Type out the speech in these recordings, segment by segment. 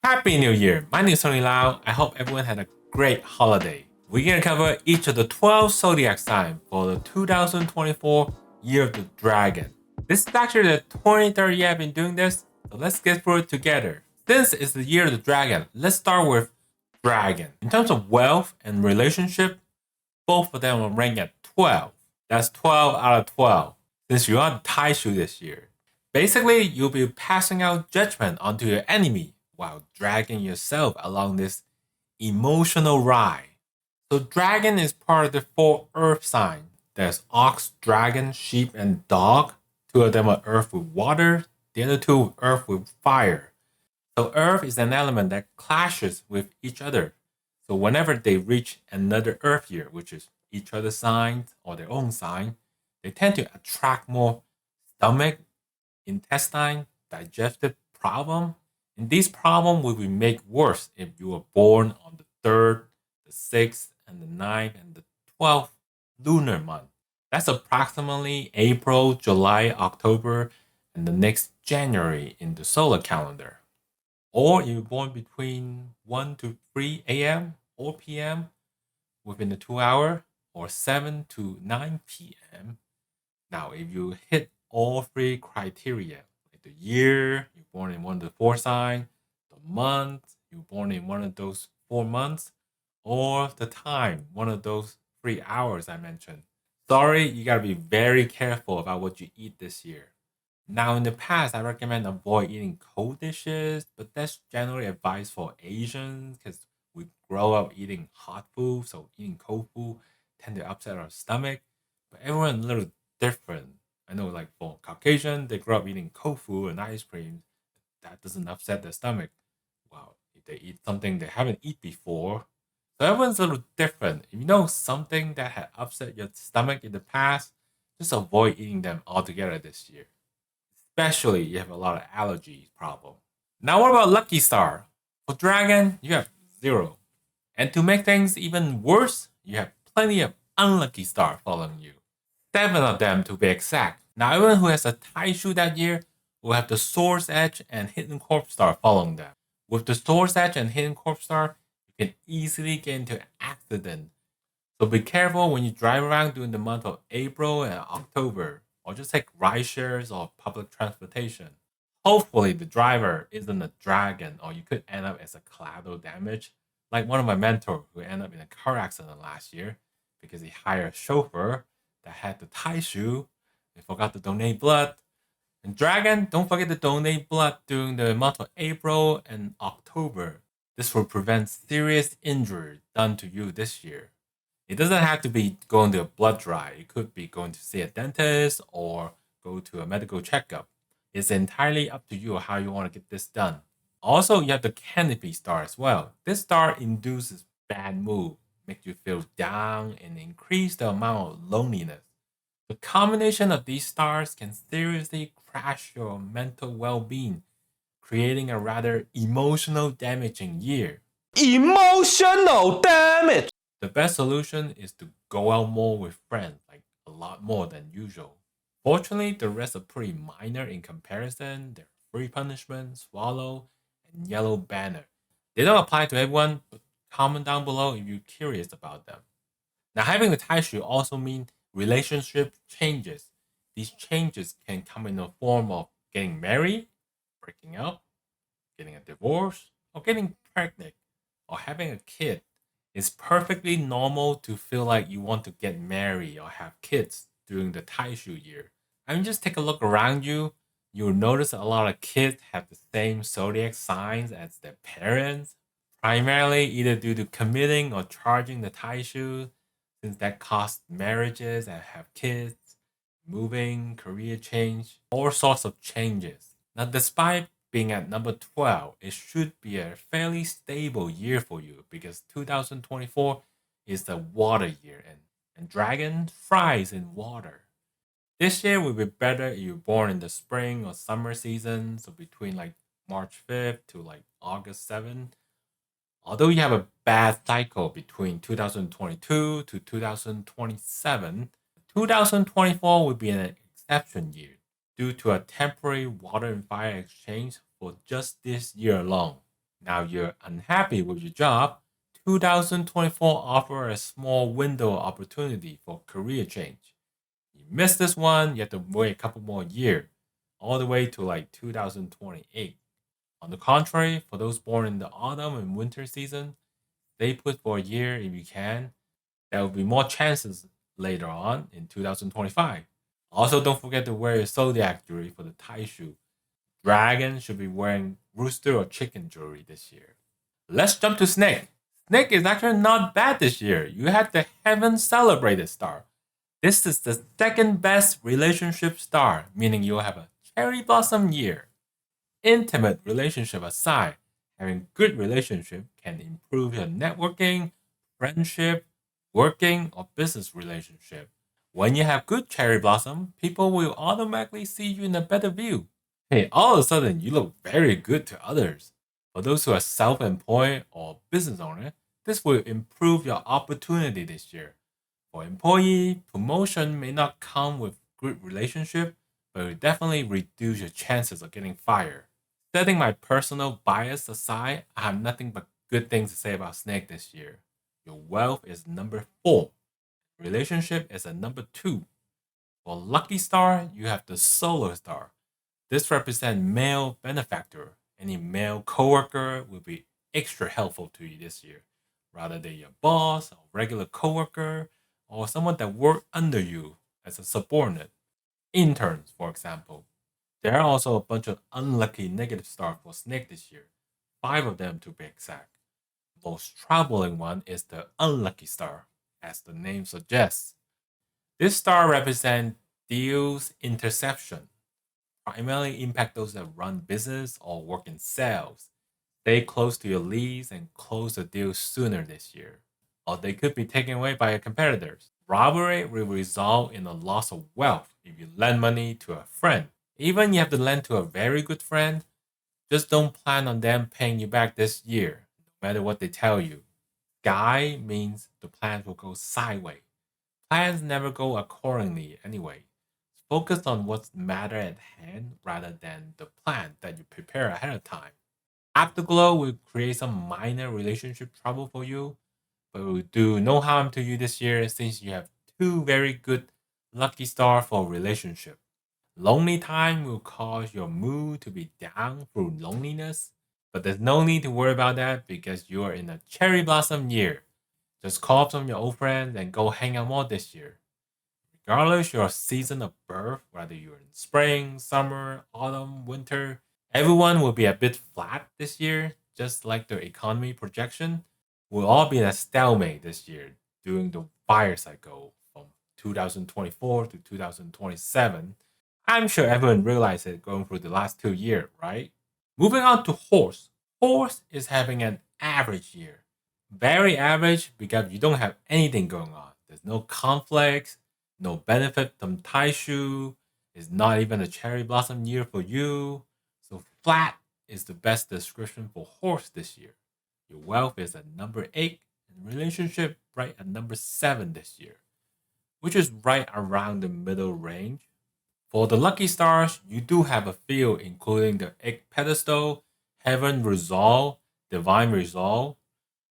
Happy New Year! My name is Tony Lau. I hope everyone had a great holiday. We're gonna cover each of the 12 zodiac signs for the 2024 Year of the Dragon. This is actually the 23rd year I've been doing this, so let's get through it together. Since it's the Year of the Dragon, let's start with Dragon. In terms of wealth and relationship, both of them are ranked at 12. That's 12 out of 12. Since you're on Taishu this year, basically you'll be passing out judgment onto your enemy while dragging yourself along this emotional ride. So dragon is part of the 4 earth signs. There's ox, dragon, sheep, and dog. 2 of them are earth with water, the other 2 earth with fire. So earth is an element that clashes with each other. So whenever they reach another earth year, which is each other's signs or their own sign, they tend to attract more stomach, intestine, digestive problem. And these problems will be made worse if you were born on the 3rd, the 6th, and the 9th, and the 12th lunar month. That's approximately April, July, October, and the next January in the solar calendar. Or if you're born between 1 to 3 a.m. or p.m. within the 2 hour, or 7 to 9 p.m. Now, if you hit all 3 criteria, like the year, you're born in one of the 4 signs, the month, you're born in one of those 4 months, or the time, one of those 3 hours I mentioned. Sorry, you gotta be very careful about what you eat this year. Now, in the past, I recommend avoid eating cold dishes, but that's generally advised for Asians because we grow up eating hot food, so eating cold food tend to upset our stomach. But everyone's a little different. I know, like for Caucasian, they grow up eating cold food and ice cream. That doesn't upset their stomach. Well, if they eat something they haven't eaten before, so everyone's a little different. If you know something that had upset your stomach in the past, just avoid eating them altogether this year. Especially if you have a lot of allergies problem. Now what about Lucky Star? For Dragon, you have 0. And to make things even worse, you have plenty of unlucky star following you. 7 of them to be exact. Now everyone who has a Taishu that year will have the Swords Edge and Hidden Corpse Star following them. With the Swords Edge and Hidden Corpse Star, you can easily get into an accident. So be careful when you drive around during the month of April and October, or just take ride shares or public transportation. Hopefully the driver isn't a dragon, or you could end up as a collateral damage, like one of my mentors who ended up in a car accident last year because he hired a chauffeur that had the Taishu and forgot to donate blood. And dragon, don't forget to donate blood during the month of April and October. This will prevent serious injury done to you this year. It doesn't have to be going to a blood drive. It could be going to see a dentist or go to a medical checkup. It's entirely up to you how you want to get this done. Also, you have the canopy star as well. This star induces bad mood, makes you feel down, and increase the amount of loneliness. The combination of these stars can seriously crash your mental well-being, creating a rather emotional damaging year. Emotional damage! The best solution is to go out more with friends, like a lot more than usual. Fortunately, the rest are pretty minor in comparison. They're Free Punishment, Swallow, and Yellow Banner. They don't apply to everyone, but comment down below if you're curious about them. Now, having the Taishu also means relationship changes. These changes can come in the form of getting married, breaking up, getting a divorce, or getting pregnant, or having a kid. It's perfectly normal to feel like you want to get married or have kids during the Taishu year. I mean, just take a look around you. You'll notice a lot of kids have the same zodiac signs as their parents, primarily either due to committing or charging the Taishu, since that costs marriages and have kids, moving, career change, all sorts of changes. Now, despite being at number 12, it should be a fairly stable year for you because 2024 is the water year and dragon thrives in water. This year will be better if you're born in the spring or summer season, so between like March 5th to like August 7th. Although you have a bad cycle between 2022 to 2027, 2024 will be an exception year due to a temporary water and fire exchange for just this year alone. Now you're unhappy with your job, 2024 offers a small window of opportunity for career change. You miss this one, you have to wait a couple more years, all the way to like 2028. On the contrary, for those born in the autumn and winter season, stay put for a year if you can. There will be more chances later on in 2025. Also, don't forget to wear your zodiac jewelry for the Taishu. Dragon should be wearing rooster or chicken jewelry this year. Let's jump to snake. Snake is actually not bad this year. You had the heaven celebrated star. This is the second best relationship star, meaning you'll have a cherry blossom year. Intimate relationship aside, having good relationship can improve your networking, friendship, working, or business relationship. When you have good cherry blossom, people will automatically see you in a better view. Hey, all of a sudden you look very good to others. For those who are self-employed or business owner, this will improve your opportunity this year. For employee, promotion may not come with good relationship, but it will definitely reduce your chances of getting fired. Setting my personal bias aside, I have nothing but good things to say about Snake this year. Your wealth is number 4. Relationship is at number 2. For Lucky Star, you have the Solar Star. This represents male benefactor. Any male coworker will be extra helpful to you this year, rather than your boss or regular coworker or someone that works under you as a subordinate. Interns, for example. There are also a bunch of unlucky negative stars for Snake this year, 5 of them to be exact. Most troubling one is the unlucky star, as the name suggests. This star represents deals interception, primarily impact those that run business or work in sales. Stay close to your leads and close the deal sooner this year, or they could be taken away by your competitors. Robbery will result in a loss of wealth if you lend money to a friend. Even you have to lend to a very good friend, just don't plan on them paying you back this year, no matter what they tell you. Sky means the plans will go sideways. Plans never go accordingly anyway. Focus on what's matter at hand rather than the plan that you prepare ahead of time. Afterglow will create some minor relationship trouble for you, but will do no harm to you this year since you have 2 very good lucky stars for relationship. Lonely time will cause your mood to be down through loneliness, but there's no need to worry about that because you are in a cherry blossom year. Just call up some of your old friends and go hang out more this year. Regardless your season of birth, whether you're in spring, summer, autumn, winter, everyone will be a bit flat this year, just like the economy projection. We'll all be in a stalemate this year during the fire cycle from 2024 to 2027. I'm sure everyone realized it going through the last 2 years, right? Moving on to horse. Horse is having an average year. Very average because you don't have anything going on. There's no conflicts, no benefit from Taishu. It's not even a cherry blossom year for you. So flat is the best description for horse this year. Your wealth is at number 8 and relationship right at number 7 this year, which is right around the middle range. For the lucky stars, you do have a few, including the egg pedestal, heaven resolve, divine resolve.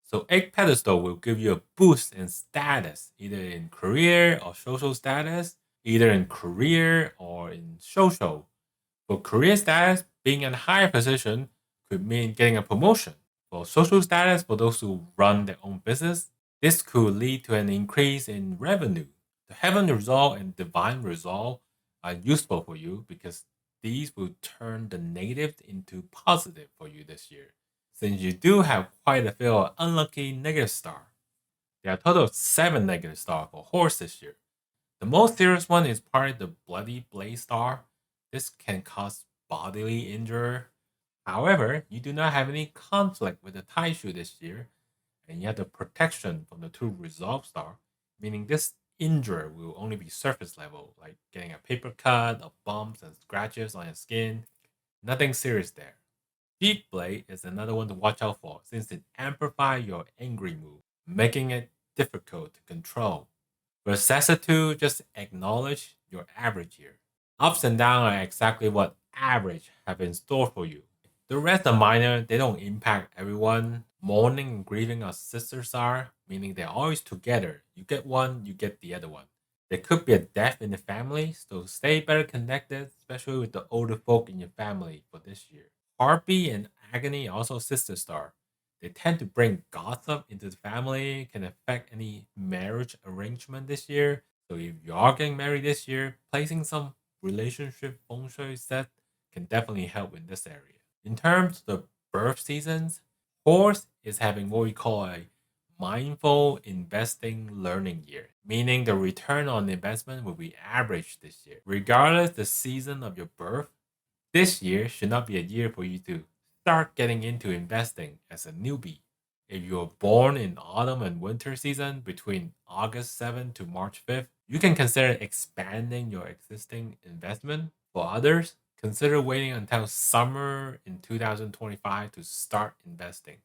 So egg pedestal will give you a boost in status, either in career or social status, either in career or in social. For career status, being in a higher position could mean getting a promotion. For social status, for those who run their own business, this could lead to an increase in revenue. The heaven resolve and divine resolve are useful for you because these will turn the negative into positive for you this year, since you do have quite a few unlucky negative stars. There are a total of 7 negative stars for horse this year. The most serious one is probably the bloody blade star. This can cause bodily injury. However, you do not have any conflict with the Taishu this year, and you have the protection from the 2 resolve star, meaning this injury will only be surface level, like getting a paper cut or bumps and scratches on your skin. Nothing serious there. Deep blade is another one to watch out for since it amplifies your angry mood, making it difficult to control. Vicissitude, just acknowledge your average year. Ups and downs are exactly what average have in store for you. The rest are minor, they don't impact everyone. Mourning and grieving are sisters are, meaning they're always together. You get one, you get the other one. There could be a death in the family, so stay better connected, especially with the older folk in your family for this year. Harpy and Agony are also sister star. They tend to bring gossip into the family, can affect any marriage arrangement this year. So if you are getting married this year, placing some relationship feng shui set can definitely help in this area. In terms of the birth seasons, Horse is having what we call a mindful investing learning year, meaning the return on investment will be average this year. Regardless the season of your birth, this year should not be a year for you to start getting into investing as a newbie. If you were born in autumn and winter season between August 7th to March 5th, you can consider expanding your existing investment. For others, consider waiting until summer in 2025 to start investing.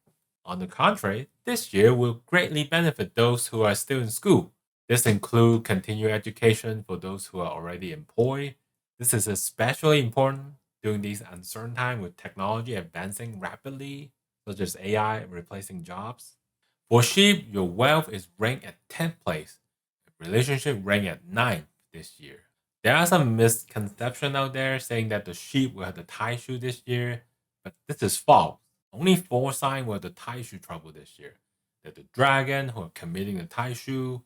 On the contrary, this year will greatly benefit those who are still in school. This includes continued education for those who are already employed. This is especially important during these uncertain times with technology advancing rapidly, such as AI replacing jobs. For sheep, your wealth is ranked at 10th place, relationship ranked at 9th this year. There are some misconceptions out there saying that the sheep will have the tie shoe this year, but this is false. Only 4 signs will have the tie shoe trouble this year. They're the dragon who are committing the tie shoe,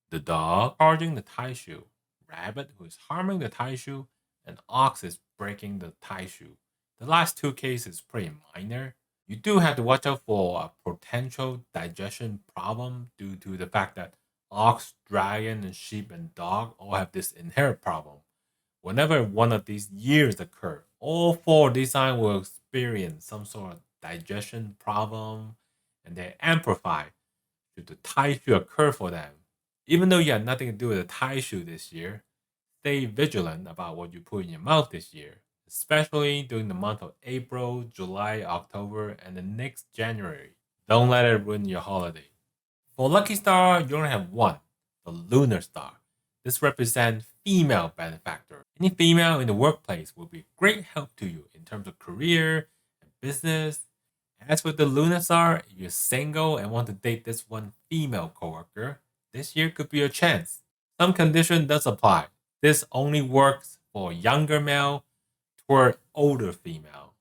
the dog charging the tie shoe, rabbit who is harming the tie shoe, and ox is breaking the tie shoe. The last 2 cases pretty minor. You do have to watch out for a potential digestion problem due to the fact that ox, dragon, and sheep and dog all have this inherent problem. Whenever one of these years occur, all 4 of these signs will experience some sort of digestion problem and they amplify should the tie shoe occur for them. Even though you have nothing to do with the tie shoe this year, stay vigilant about what you put in your mouth this year, especially during the month of April, July, October, and the next January. Don't let it ruin your holiday. For Lucky Star, you only have one, the Lunar Star. This represents female benefactor. Any female in the workplace will be great help to you in terms of career and business. As with the Lunar Star, if you're single and want to date this one female coworker, this year could be your chance. Some condition does apply. This only works for younger male toward older female.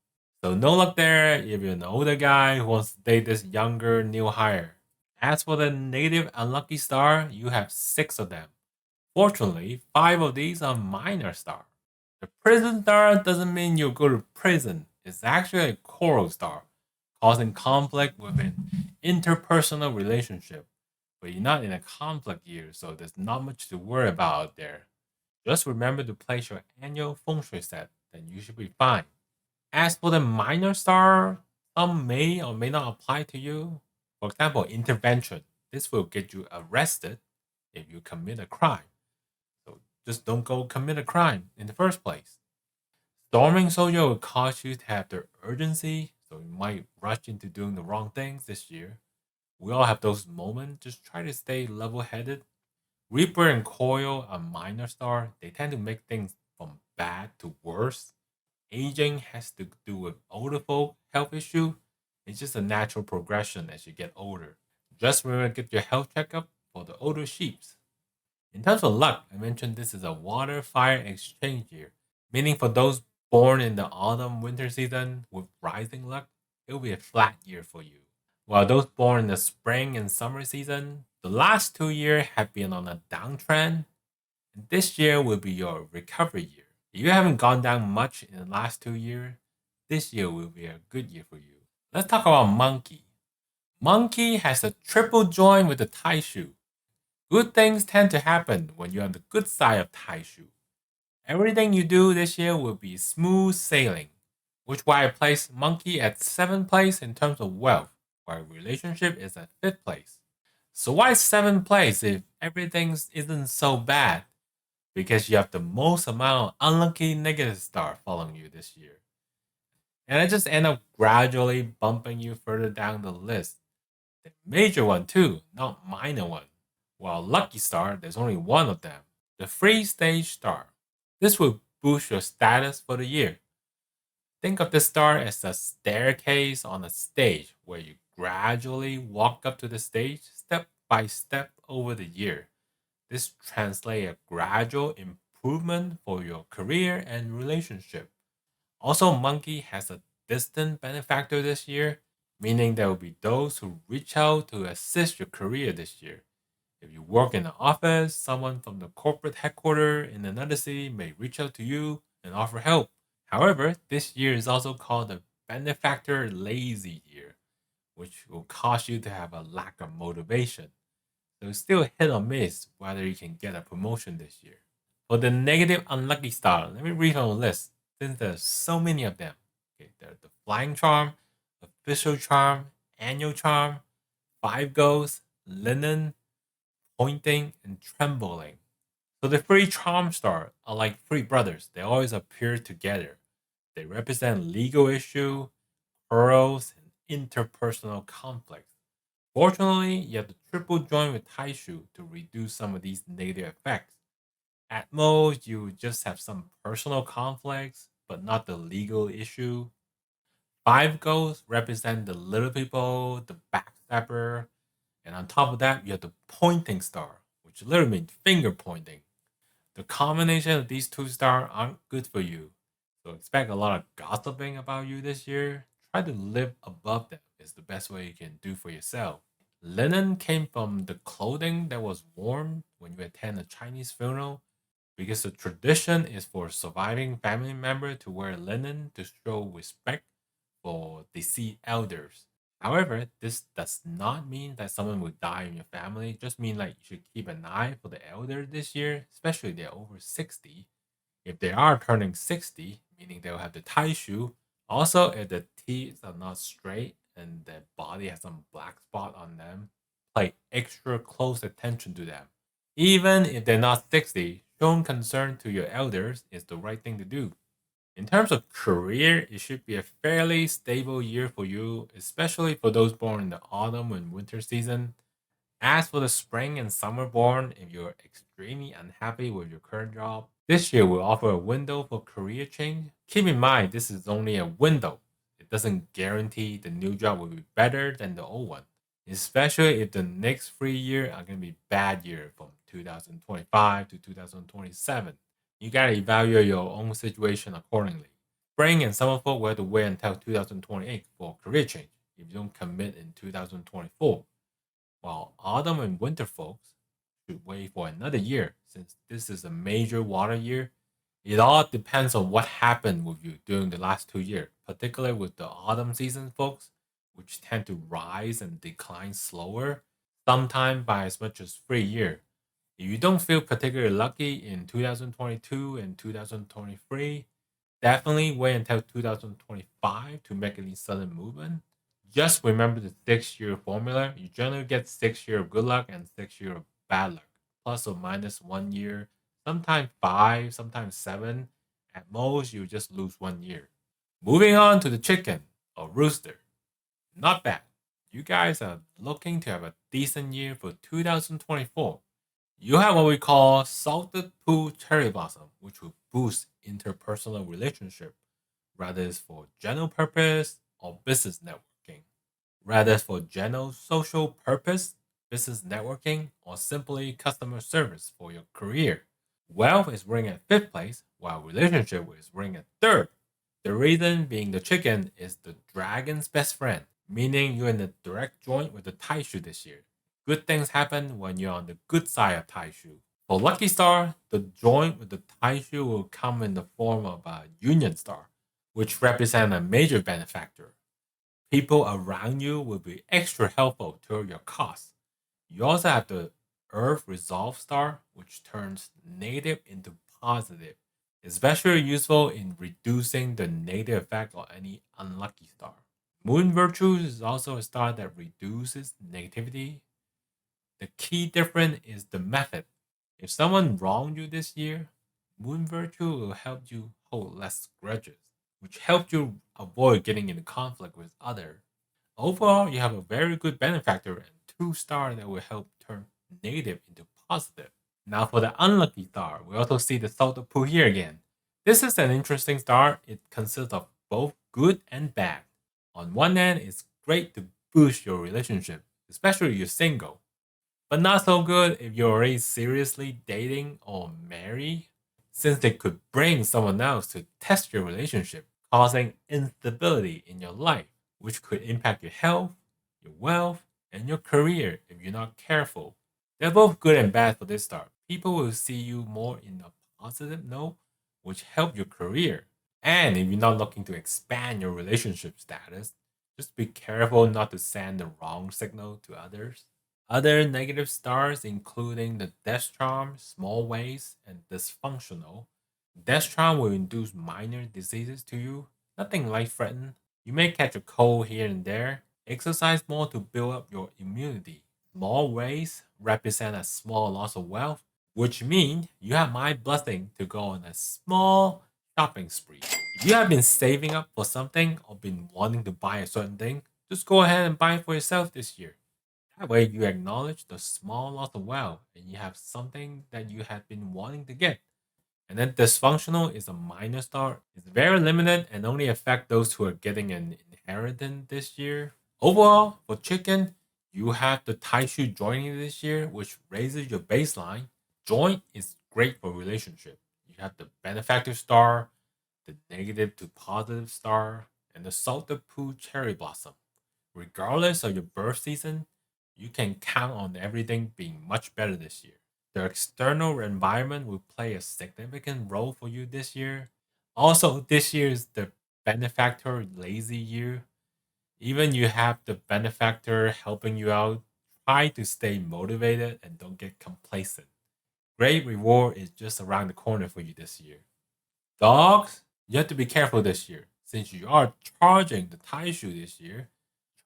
So no luck there if you're an older guy who wants to date this younger new hire. As for the negative unlucky star, you have 6 of them. Fortunately, 5 of these are minor star. The prison star doesn't mean you'll go to prison. It's actually a coral star, causing conflict within interpersonal relationship. But you're not in a conflict year, so there's not much to worry about out there. Just remember to place your annual feng shui set, then you should be fine. As for the minor star, some may or may not apply to you. For example, intervention. This will get you arrested if you commit a crime. So just don't go commit a crime in the first place. Storming soldier will cause you to have the urgency, so you might rush into doing the wrong things this year. We all have those moments. Just try to stay level headed. Reaper and Coil are minor star. They tend to make things from bad to worse. Aging has to do with older folk health issue. It's just a natural progression as you get older. Just remember to get your health checkup for the older sheeps. In terms of luck, I mentioned this is a water fire exchange year, meaning for those born in the autumn winter season with rising luck, it will be a flat year for you. While those born in the spring and summer season, the last 2 years have been on a downtrend, and this year will be your recovery year. If you haven't gone down much in the last 2 years, this year will be a good year for you. Let's talk about Monkey. Monkey has a triple join with the tie shoe. Good things tend to happen when you're on the good side of tie shoe. Everything you do this year will be smooth sailing, which why I place Monkey at 7th place in terms of wealth, while relationship is at 5th place. So why 7th place if everything isn't so bad? Because you have the most amount of unlucky negative star following you this year. And I just end up gradually bumping you further down the list. The major one too, not minor one. While lucky star, there's only one of them, the free stage star. This will boost your status for the year. Think of this star as a staircase on a stage where you gradually walk up to the stage step by step over the year. This translates a gradual improvement for your career and relationship. Also, Monkey has a distant benefactor this year, meaning there will be those who reach out to assist your career this year. If you work in an office, someone from the corporate headquarters in another city may reach out to you and offer help. However, this year is also called the benefactor lazy year, which will cause you to have a lack of motivation. So it's still hit or miss whether you can get a promotion this year. For the negative unlucky star, let me read on the list since there's so many of them. Okay, there's the flying charm, official charm, annual charm, five ghosts, linen, pointing, and trembling. So the three charm stars are like three brothers. They always appear together. They represent legal issue, quarrels, and interpersonal conflicts. Fortunately, you have the triple join with Taishu to reduce some of these negative effects. At most, you just have some personal conflicts, but not the legal issue. Five ghosts represent the little people, the backstabber, and on top of that, you have the pointing star, which literally means finger pointing. The combination of these two stars aren't good for you, so expect a lot of gossiping about you this year. Try to live above them is the best way you can do for yourself. Linen came from the clothing that was worn when you attend a Chinese funeral because the tradition is for surviving family member to wear linen to show respect for deceased elders. However, this does not mean that someone will die in your family. It just mean like you should keep an eye for the elder this year, especially if they're over 60. If they are turning 60, meaning they'll have the tai shoe. Also, if the teeth are not straight and their body has some black spot on them, pay extra close attention to them. Even if they're not 60, showing concern to your elders is the right thing to do. In terms of career, it should be a fairly stable year for you, especially for those born in the autumn and winter season. As for the spring and summer born, if you're extremely unhappy with your current job, this year will offer a window for career change. Keep in mind, this is only a window. It doesn't guarantee the new job will be better than the old one, especially if the next 3 years are going to be bad year from 2025 to 2027. You gotta evaluate your own situation accordingly. Spring and summer folk will have to wait until 2028 for career change if you don't commit in 2024, while autumn and winter folks should wait for another year since this is a major water year. It all depends on what happened with you during the last 2 years, particularly with the autumn season folks, which tend to rise and decline slower, sometimes by as much as 3 years. If you don't feel particularly lucky in 2022 and 2023, definitely wait until 2025 to make any sudden movement. Just remember the 6 year formula. You generally get 6 years of good luck and 6 years of bad luck, plus or minus 1 year, sometimes five, sometimes seven. At most, you just lose 1 year. Moving on to the chicken or rooster. Not bad. You guys are looking to have a decent year for 2024. You have what we call salted poo cherry blossom, which will boost interpersonal relationship, whether it's for general purpose or business networking. Whether for general social purpose, business networking, or simply customer service for your career. Wealth is ranked at fifth place, while relationship is ranked at third. The reason being the chicken is the dragon's best friend, meaning you're in a direct joint with the Taishu this year. Good things happen when you're on the good side of Taishu. For Lucky Star, the joint with the Taishu will come in the form of a Union Star, which represents a major benefactor. People around you will be extra helpful toward your cause. You also have the Earth Resolve Star, which turns negative into positive, especially useful in reducing the negative effect of any unlucky star. Moon Virtue is also a star that reduces negativity. The key difference is the method. If someone wronged you this year, Moon Virtue will help you hold less grudges, which helps you avoid getting into conflict with others. Overall, you have a very good benefactor and two stars that will help turn negative into positive. Now for the unlucky star, we also see the Salted Poo here again. This is an interesting star. It consists of both good and bad. On one end, it's great to boost your relationship, especially if you're single, but not so good if you're already seriously dating or married, since they could bring someone else to test your relationship, causing instability in your life, which could impact your health, your wealth, and your career if you're not careful. They're both good and bad for this start. People will see you more in a positive note, which help your career. And if you're not looking to expand your relationship status, just be careful not to send the wrong signal to others. Other negative stars, including the death charm, small ways, and dysfunctional. Death charm will induce minor diseases to you, nothing life threatening. You may catch a cold here and there. Exercise more to build up your immunity. Small ways represent a small loss of wealth, which means you have my blessing to go on a small shopping spree. If you have been saving up for something or been wanting to buy a certain thing, just go ahead and buy it for yourself this year. That way, you acknowledge the small loss of wealth and you have something that you have been wanting to get. And then dysfunctional is a minor star. It's very limited and only affect those who are getting an inheritance this year. Overall, for chicken, you have the Taishu joining this year, which raises your baseline. Joint is great for relationship. You have the benefactor star, the negative to positive star, and the salted poo cherry blossom. Regardless of your birth season, you can count on everything being much better this year. The external environment will play a significant role for you this year. Also, this year is the benefactor lazy year. Even you have the benefactor helping you out, try to stay motivated and don't get complacent. Great reward is just around the corner for you this year. Dogs, you have to be careful this year. Since you are charging the Taishu this year,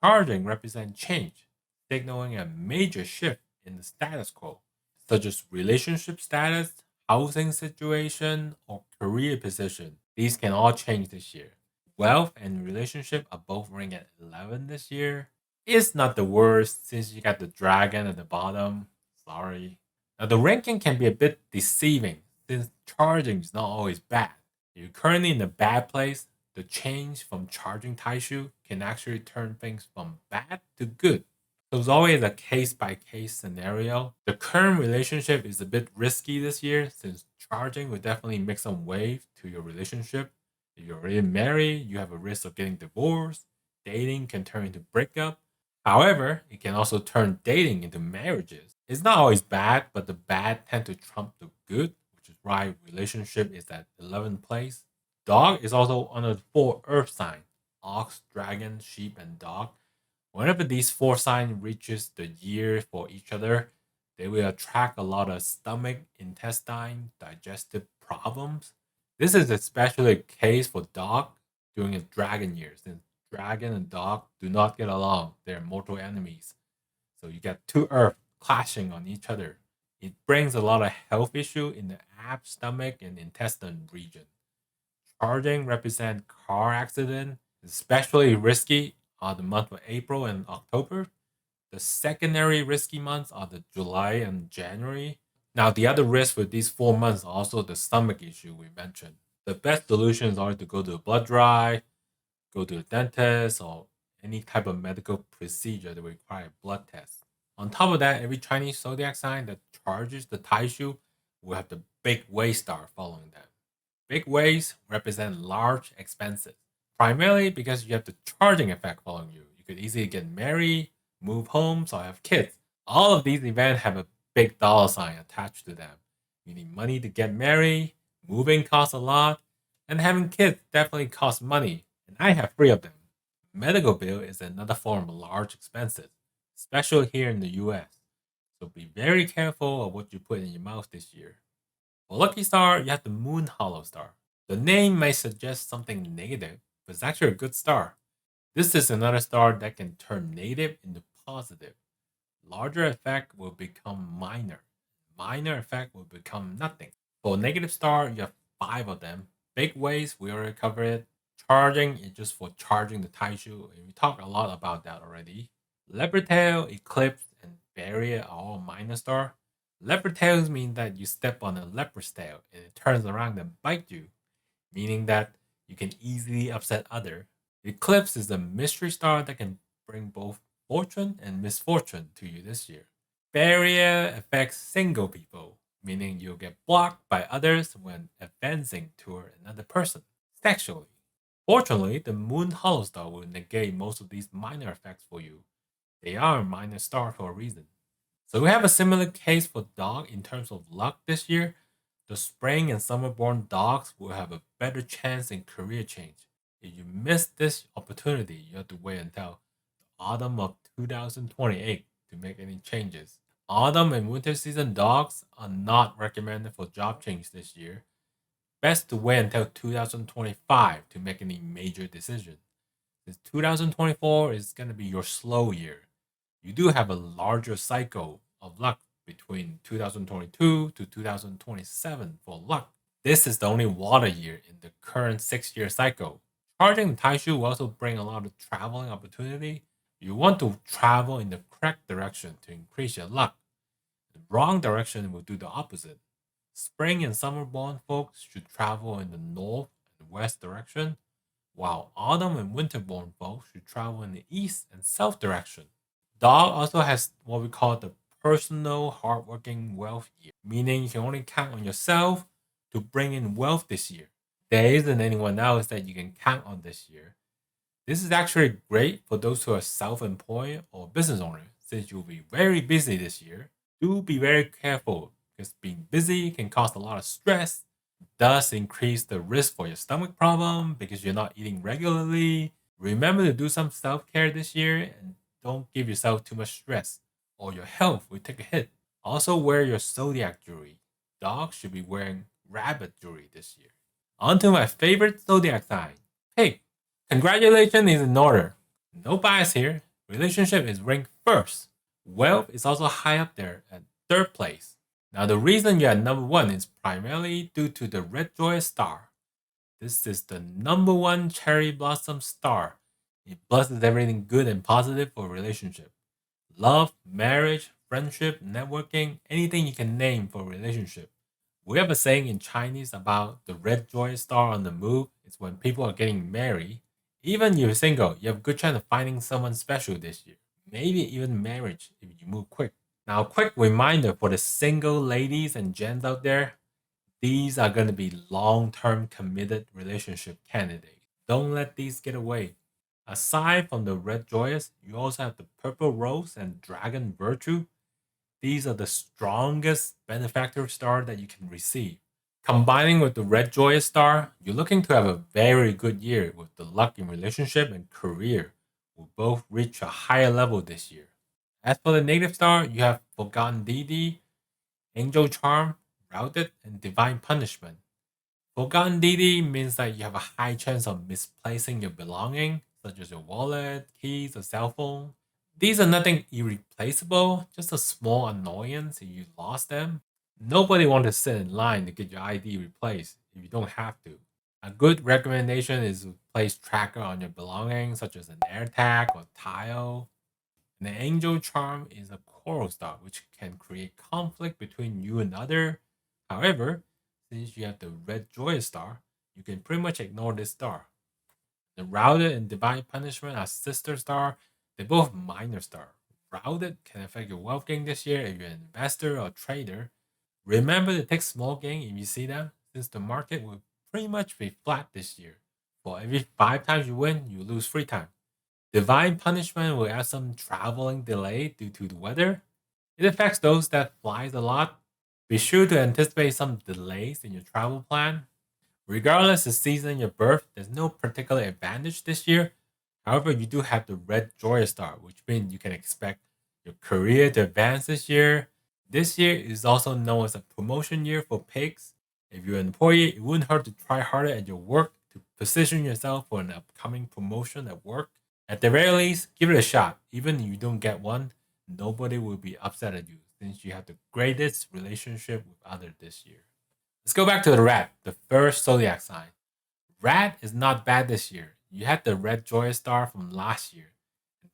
charging represents change, signaling a major shift in the status quo, such as relationship status, housing situation, or career position. These can all change this year. Wealth and relationship are both ring at 11 this year. It's not the worst since you got the dragon at the bottom. Sorry. Now, the ranking can be a bit deceiving since charging is not always bad. If you're currently in a bad place, the change from charging Taishu can actually turn things from bad to good. So it's always a case by case scenario. The current relationship is a bit risky this year since charging will definitely make some wave to your relationship. If you're already married, you have a risk of getting divorced. Dating can turn into breakup. However, it can also turn dating into marriages. It's not always bad, but the bad tend to trump the good, which is why relationship is at 11th place. Dog is also under the four earth signs: ox, dragon, sheep, and dog. Whenever these four signs reaches the year for each other, they will attract a lot of stomach, intestine, digestive problems. This is especially the case for dog during a dragon year, since dragon and dog do not get along. They're mortal enemies. So you get two earth clashing on each other. It brings a lot of health issue in the abs, stomach, and intestine region. Charging represent car accident, especially risky are the month of April and October. The secondary risky months are the July and January. Now, the other risk for these 4 months are also the stomach issue we mentioned. The best solutions are to go to a blood drive, go to the dentist, or any type of medical procedure that require blood tests. On top of that, every Chinese zodiac sign that charges the Taishu will have the big way star following them. Big ways represent large expenses, primarily because you have the charging effect following you. You could easily get married, move homes, or have kids. All of these events have a big dollar sign attached to them. You need money to get married, moving costs a lot, and having kids definitely costs money, and I have three of them. Medical bill is another form of large expenses, especially here in the US. So be very careful of what you put in your mouth this year. For Lucky Star, you have the Moon Hollow Star. The name may suggest something negative, but it's actually a good star. This is another star that can turn negative into positive. Larger effect will become minor. Minor effect will become nothing. For negative star, you have five of them. Big ways, we already covered it. Charging is just for charging the Taishu, and we talked a lot about that already. Leopard tail, eclipse, and barrier are all minor star. Leopard tails mean that you step on a leopard's tail and it turns around and bite you, meaning that You can easily upset other. The eclipse is a mystery star that can bring both fortune and misfortune to you this year. Barrier affects single people, meaning you'll get blocked by others when advancing toward another person sexually. Fortunately, the moon hollow star will negate most of these minor effects for you. They are a minor star for a reason. So we have a similar case for dog in terms of luck this year. The spring and summer born dogs will have a better chance in career change. If you miss this opportunity, you have to wait until the autumn of 2028 to make any changes. Autumn and winter season dogs are not recommended for job change this year. Best to wait until 2025 to make any major decision. Since 2024 is going to be your slow year, you do have a larger cycle of luck between 2022 to 2027 for luck. This is the only water year in the current 6-year cycle. Charging the Taishu will also bring a lot of traveling opportunity. You want to travel in the correct direction to increase your luck. The wrong direction will do the opposite. Spring and summer born folks should travel in the north and west direction, while autumn and winter born folks should travel in the east and south direction. Dog also has what we call the personal hardworking wealth year, meaning you can only count on yourself to bring in wealth this year. There isn't anyone else that you can count on this year. This is actually great for those who are self-employed or business owners, since you'll be very busy this year. Do be very careful because being busy can cause a lot of stress, thus increase the risk for your stomach problem because you're not eating regularly. Remember to do some self-care this year and don't give yourself too much stress or your health will take a hit. Also wear your zodiac jewelry. Dogs should be wearing rabbit jewelry this year. On to my favorite zodiac sign, Pig. Congratulations is in order. No bias here. Relationship is ranked first. Wealth is also high up there at third place. Now the reason you're at number 1 is primarily due to the red joyous star. This is the number 1 cherry blossom star. It blesses everything good and positive for a relationship. Love, marriage, friendship, networking, anything you can name for a relationship. We have a saying in Chinese about the red joyous star on the move. It's when people are getting married. Even if you're single, you have a good chance of finding someone special this year. Maybe even marriage if you move quick. Now, quick reminder for the single ladies and gents out there, these are going to be long-term committed relationship candidates. Don't let these get away. Aside from the red joyous, you also have the purple rose and dragon virtue. These are the strongest benefactor star that you can receive. Combining with the red joyous star, you're looking to have a very good year with the luck in relationship and career will both reach a higher level this year. As for the negative star, you have Forgotten Deity, Angel Charm, Routed, and Divine Punishment. Forgotten Deity means that you have a high chance of misplacing your belongings, such as your wallet, keys, or cell phone. These are nothing irreplaceable, just a small annoyance if you lost them. Nobody wants to sit in line to get your ID replaced if you don't have to. A good recommendation is to place tracker on your belongings, such as an AirTag or tile. And the Angel Charm is a coral star, which can create conflict between you and other. However, since you have the red joyous star, you can pretty much ignore this star. The Routed and Divine Punishment are sister star. They're both minor star. Routed can affect your wealth gain this year if you're an investor or trader. Remember to take small gain if you see them, since the market will pretty much be flat this year. For every 5 times you win, you lose 3 times. Divine Punishment will add some traveling delay due to the weather. It affects those that flies a lot. Be sure to anticipate some delays in your travel plan. Regardless of season your birth, there's no particular advantage this year. However, you do have the red joyous star, which means you can expect your career to advance this year. This year is also known as a promotion year for pigs. If you're an employee, it wouldn't hurt to try harder at your work to position yourself for an upcoming promotion at work. At the very least, give it a shot. Even if you don't get one, nobody will be upset at you since you have the greatest relationship with others this year. Let's go back to the rat, the first zodiac sign. Rat is not bad this year. You had the red joyous star from last year.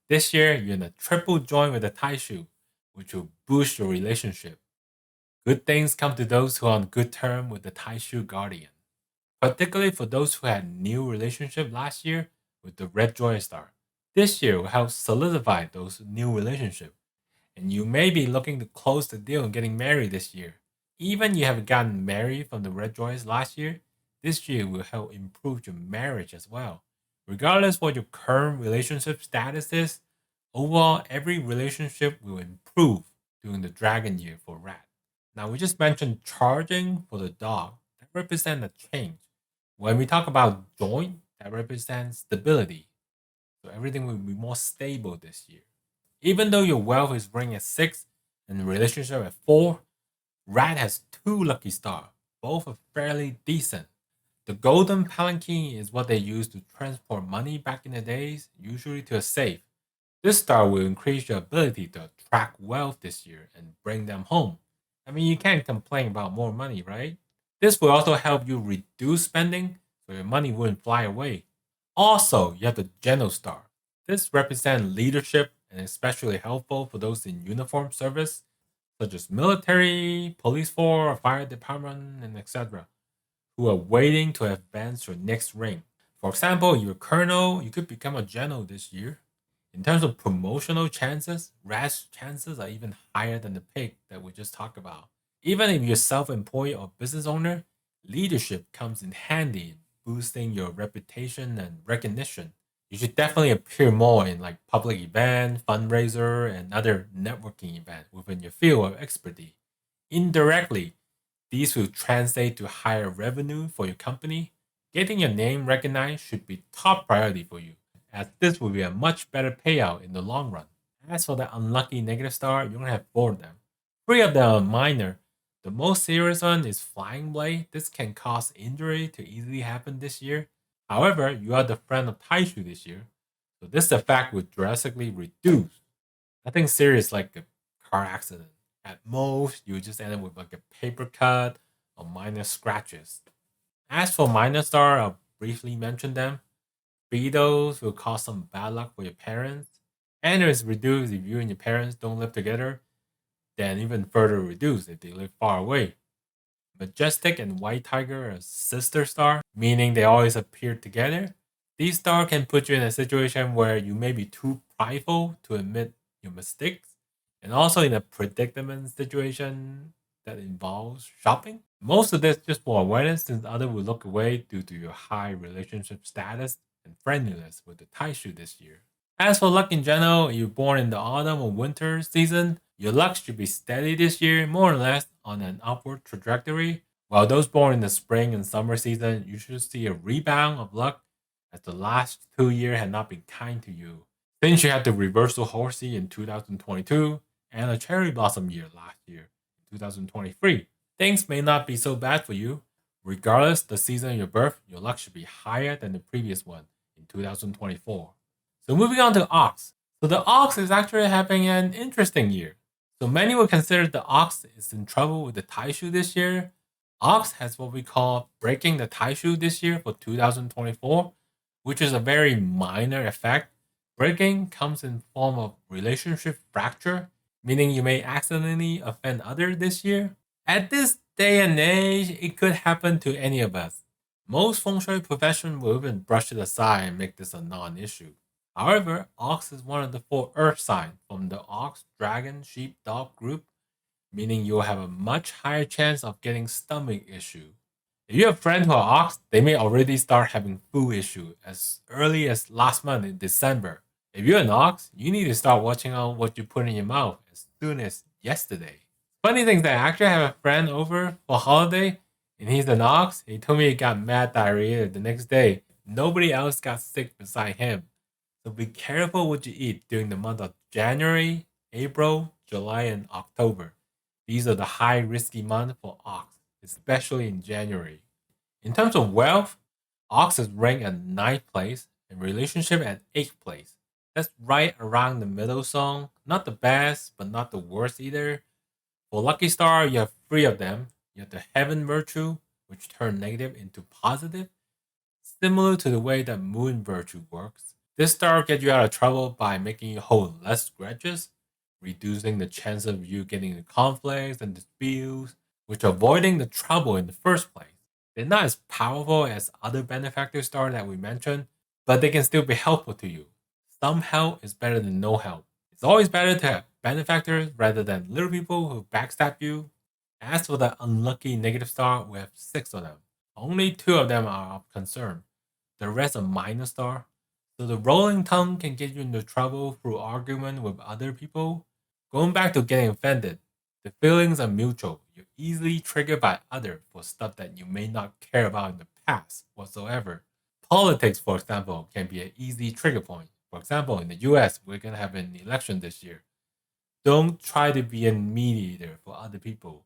This year, you're in a triple join with the Taishu, which will boost your relationship. Good things come to those who are on good terms with the Taishu guardian. particularly for those who had new relationship last year with the red joy star. This year will help solidify those new relationships, and you may be looking to close the deal and getting married this year. Even you have gotten married from the red joys last year, this year will help improve your marriage as well. Regardless what your current relationship status is, overall every relationship will improve during the dragon year for rat. Now we just mentioned charging for the dog. That represents a change. When we talk about joint, that represents stability. So everything will be more stable this year. Even though your wealth is ring at 6 and relationship at 4, rat has 2 lucky stars. Both are fairly decent. The golden palanquin is what they used to transport money back in the days, usually to a safe. This star will increase your ability to attract wealth this year and bring them home. I mean, you can't complain about more money, right? This will also help you reduce spending so your money wouldn't fly away. Also, you have the Geno star. This represents leadership and especially helpful for those in uniform service, such as military, police force, fire department, and etc., who are waiting to advance your next rank. For example, you're a colonel, you could become a general this year. In terms of promotional chances, rat's chances are even higher than the pig that we just talked about. Even if you're self-employed or business owner, leadership comes in handy in boosting your reputation and recognition. You should definitely appear more in like public event, fundraiser, and other networking events within your field of expertise. Indirectly, these will translate to higher revenue for your company. Getting your name recognized should be top priority for you, as this will be a much better payout in the long run. As for the unlucky negative star, you're gonna have 4 of them. 3 of them are minor. The most serious one is flying blade. This can cause injury to easily happen this year. However, you are the friend of Taishu this year, so this effect will drastically reduce. Nothing serious like a car accident. At most, you just end up with like a paper cut or minor scratches. As for minor star, I'll briefly mention them. Beetles will cause some bad luck for your parents, and it is reduced if you and your parents don't live together, then even further reduced if they live far away. Majestic and white tiger are sister star, meaning they always appear together. These stars can put you in a situation where you may be too prideful to admit your mistakes, and also in a predicament situation that involves shopping. Most of this just for awareness, since others will look away due to your high relationship status and friendliness with the Taishu this year. As for luck in general, if you're born in the autumn or winter season, your luck should be steady this year, more or less on an upward trajectory. While those born in the spring and summer season, you should see a rebound of luck as the last 2 years had not been kind to you. Since you had the reversal horsey in 2022 and a cherry blossom year last year, 2023, things may not be so bad for you. Regardless the season of your birth, your luck should be higher than the previous one in 2024. So moving on to ox. So the ox is actually having an interesting year. So many would consider the ox is in trouble with the Taishu this year. Ox has what we call breaking the Taishu this year for 2024, which is a very minor effect. Breaking comes in form of relationship fracture, meaning you may accidentally offend others this year. At this day and age, it could happen to any of us. Most feng shui professionals will even brush it aside and make this a non-issue. However, ox is one of the 4 earth signs from the ox, dragon, sheep, dog group, meaning you'll have a much higher chance of getting stomach issue. If you have friends who are ox, they may already start having food issue as early as last month in December. If you're an ox, you need to start watching out what you put in your mouth as soon as yesterday. Funny thing is that I actually have a friend over for holiday, and he's an ox. He told me he got mad diarrhea the next day. Nobody else got sick beside him. So be careful what you eat during the month of January, April, July, and October. These are the high risky months for ox, especially in January. In terms of wealth, ox is ranked at 9th place and relationship at 8th place. That's right around the middle zone. Not the best, but not the worst either. For lucky star, you have 3 of them. You have the heaven virtue, which turn negative into positive, similar to the way that moon virtue works. This star gets you out of trouble by making you hold less grudges, reducing the chance of you getting into conflicts and disputes, which avoiding the trouble in the first place. They're not as powerful as other benefactor stars that we mentioned, but they can still be helpful to you. Some help is better than no help. It's always better to have benefactors rather than little people who backstab you. As for the unlucky negative star, we have 6 of them. Only 2 of them are of concern. The rest are minor star. So the rolling tongue can get you into trouble through argument with other people. Going back to getting offended, the feelings are mutual. You're easily triggered by others for stuff that you may not care about in the past whatsoever. Politics, for example, can be an easy trigger point. For example, in the US, we're going to have an election this year. Don't try to be a mediator for other people.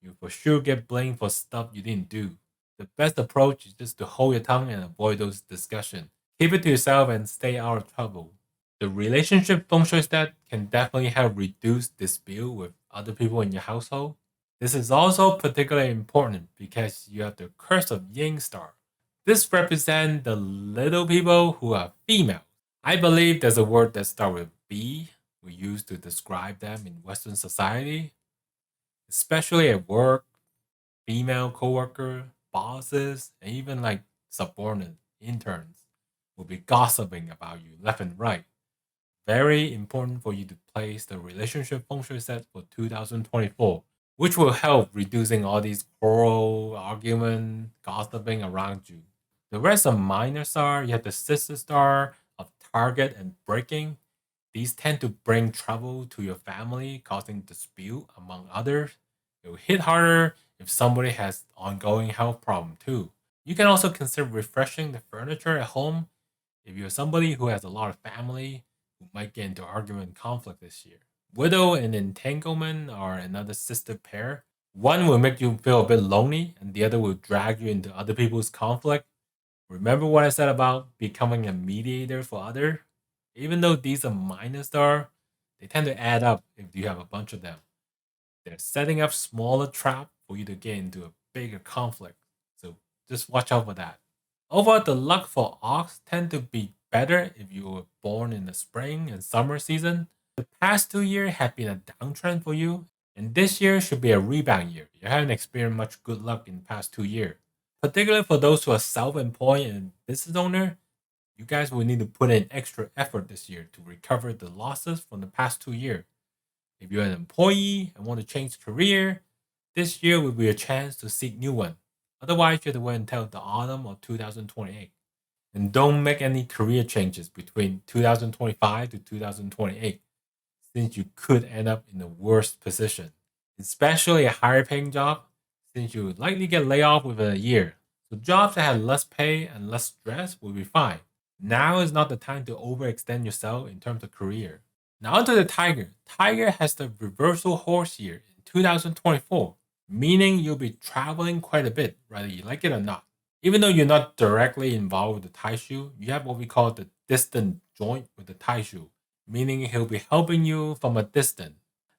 You for sure get blamed for stuff you didn't do. The best approach is just to hold your tongue and avoid those discussions. Keep it to yourself and stay out of trouble. The relationship feng shui stat can definitely help reduce dispute with other people in your household. This is also particularly important because you have the curse of Yang star. This represents the little people who are female. I believe there's a word that starts with B we use to describe them in Western society, especially at work, female coworker, bosses, and even like subordinate interns will be gossiping about you left and right. Very important for you to place the relationship feng shui set for 2024, which will help reducing all these quarrel, argument, gossiping around you. The rest of minor star, you have the sister star of target and breaking. These tend to bring trouble to your family, causing dispute among others. It will hit harder if somebody has ongoing health problem too. You can also consider refreshing the furniture at home if you're somebody who has a lot of family who might get into argument and conflict this year. Widow and entanglement are another sister pair. One will make you feel a bit lonely and the other will drag you into other people's conflict. Remember what I said about becoming a mediator for others? Even though these are minor star, they tend to add up if you have a bunch of them. They're setting up smaller traps for you to get into a bigger conflict. So just watch out for that. Overall, the luck for ox tend to be better if you were born in the spring and summer season. The past 2 years have been a downtrend for you, and this year should be a rebound year. You haven't experienced much good luck in the past 2 years. Particularly for those who are self-employed and business owner, you guys will need to put in extra effort this year to recover the losses from the past 2 years. If you're an employee and want to change career, this year will be a chance to seek new one. Otherwise, you have to wait until the autumn of 2028. And don't make any career changes between 2025 to 2028, since you could end up in the worst position. Especially a higher paying job, since you would likely get laid off within a year. So jobs that have less pay and less stress will be fine. Now is not the time to overextend yourself in terms of career. Now onto the tiger. Tiger has the reversal horse year in 2024, meaning you'll be traveling quite a bit, whether you like it or not. Even though you're not directly involved with the taishu, you have what we call the distant joint with the taishu, meaning he'll be helping you from a distance.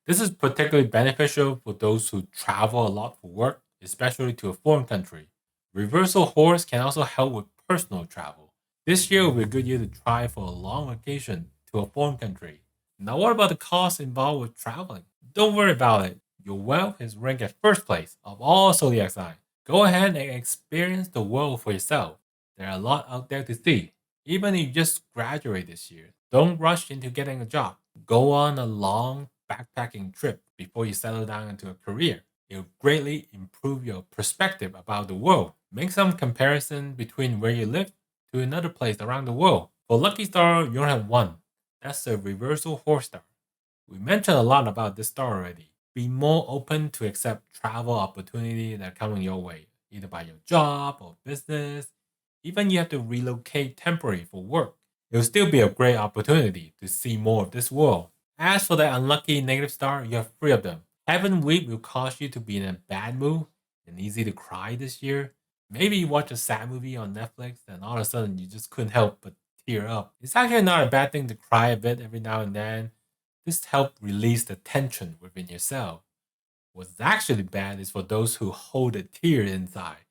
This is particularly beneficial for those who travel a lot for work, especially to a foreign country. Reversal horse can also help with personal travel. This year will be a good year to try for a long vacation to a foreign country. Now, what about the costs involved with traveling? Don't worry about it. Your wealth is ranked at first place of all zodiac signs. Go ahead and experience the world for yourself. There are a lot out there to see. Even if you just graduate this year, don't rush into getting a job. Go on a long backpacking trip before you settle down into a career. It will greatly improve your perspective about the world. Make some comparison between where you live to another place around the world. For lucky star, you don't have one. That's the reversal horse star. We mentioned a lot about this star already. Be more open to accept travel opportunities that are coming your way, either by your job or business. Even you have to relocate temporarily for work. It will still be a great opportunity to see more of this world. As for the unlucky negative star, you have 3 of them. Heaven Week will cause you to be in a bad mood and easy to cry this year. Maybe you watch a sad movie on Netflix and all of a sudden you just couldn't help but tear up. It's actually not a bad thing to cry a bit every now and then. This helps release the tension within yourself. What's actually bad is for those who hold a tear inside.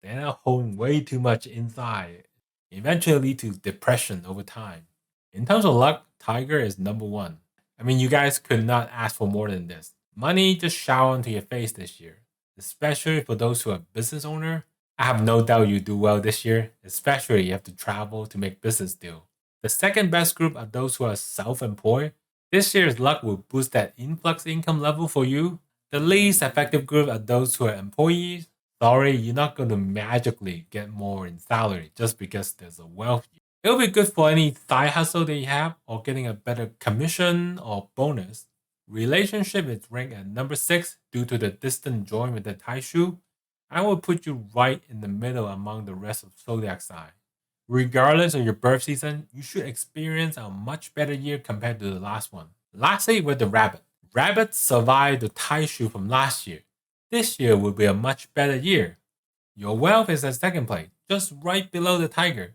They're not holding way too much inside. Eventually lead to depression over time. In terms of luck, Tiger is number 1. I mean, you guys could not ask for more than this. Money just shower into your face this year. Especially for those who are business owner, I have no doubt you do well this year, especially you have to travel to make business deal. The second best group are those who are self-employed. This year's luck will boost that influx income level for you. The least effective group are those who are employees. Sorry, you're not going to magically get more in salary just because there's a wealth year. It'll be good for any side hustle that you have or getting a better commission or bonus. Relationship is ranked at number 6 due to the distant join with the Taishu. I will put you right in the middle among the rest of zodiac sign. Regardless of your birth season, you should experience a much better year compared to the last one. Lastly, with the rabbit. Rabbits survived the Taishu from last year. This year will be a much better year. Your wealth is at second place, just right below the tiger.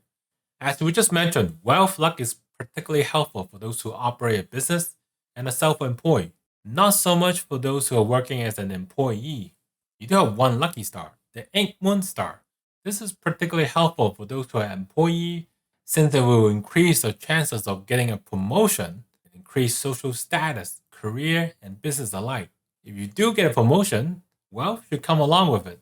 As we just mentioned, wealth luck is particularly helpful for those who operate a business and are self-employed. Not so much for those who are working as an employee. You do have one lucky star, the Ink Moon star. This is particularly helpful for those who are employee since it will increase the chances of getting a promotion and increase social status, career, and business alike. If you do get a promotion, wealth should come along with it.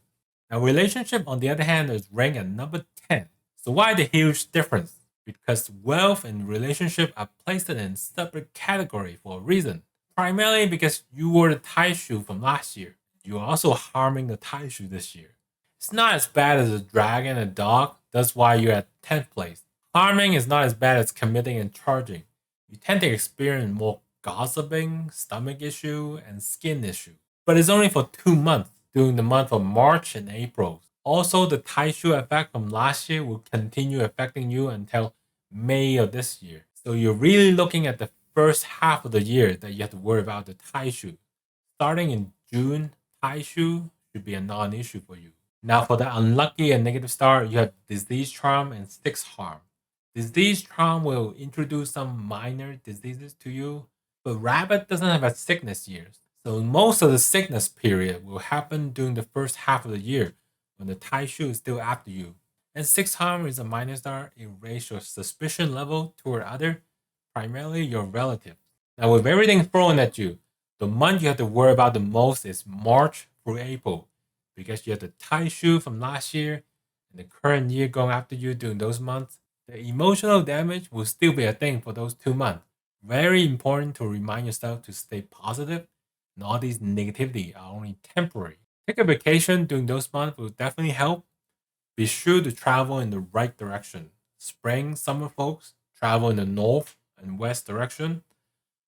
Now, relationship, on the other hand, is ranked at number 10. So why the huge difference? Because wealth and relationship are placed in a separate category for a reason. Primarily because you were the Taishu from last year. You are also harming the Taishu this year. It's not as bad as a dragon and a dog, that's why you're at 10th place. Harming is not as bad as committing and charging. You tend to experience more gossiping, stomach issue, and skin issue. But it's only for 2 months, during the month of March and April. Also, the Taishu effect from last year will continue affecting you until May of this year. So you're really looking at the first half of the year that you have to worry about the Taishu. Starting in June, Taishu should be a non-issue for you. Now for the unlucky and negative star, you have disease charm and six harm. Disease charm will introduce some minor diseases to you, but rabbit doesn't have a sickness years. So most of the sickness period will happen during the first half of the year when the Taishu is still after you. And six harm is a minor star, it raises your suspicion level toward other, primarily your relative. Now with everything thrown at you, the month you have to worry about the most is March through April, because you have the Taishu from last year and the current year going after you during those months. The emotional damage will still be a thing for those 2 months. Very important to remind yourself to stay positive, and all these negativity are only temporary. Take a vacation during those months will definitely help. Be sure to travel in the right direction. Spring, summer folks, travel in the north and west direction.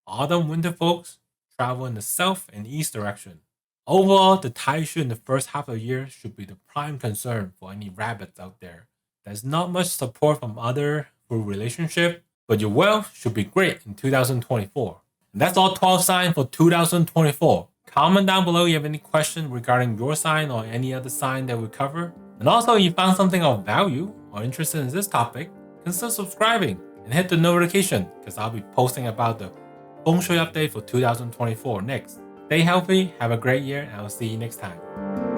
Autumn, winter folks, travel in the south and east direction. Overall, the Taishu in the first half of the year should be the prime concern for any rabbits out there. There's not much support from other through relationship, but your wealth should be great in 2024. And that's all 12 signs for 2024. Comment down below if you have any questions regarding your sign or any other sign that we cover. And also, if you found something of value or interested in this topic, consider subscribing and hit the notification because I'll be posting about the Feng Shui update for 2024 next. Stay healthy, have a great year, and I'll see you next time.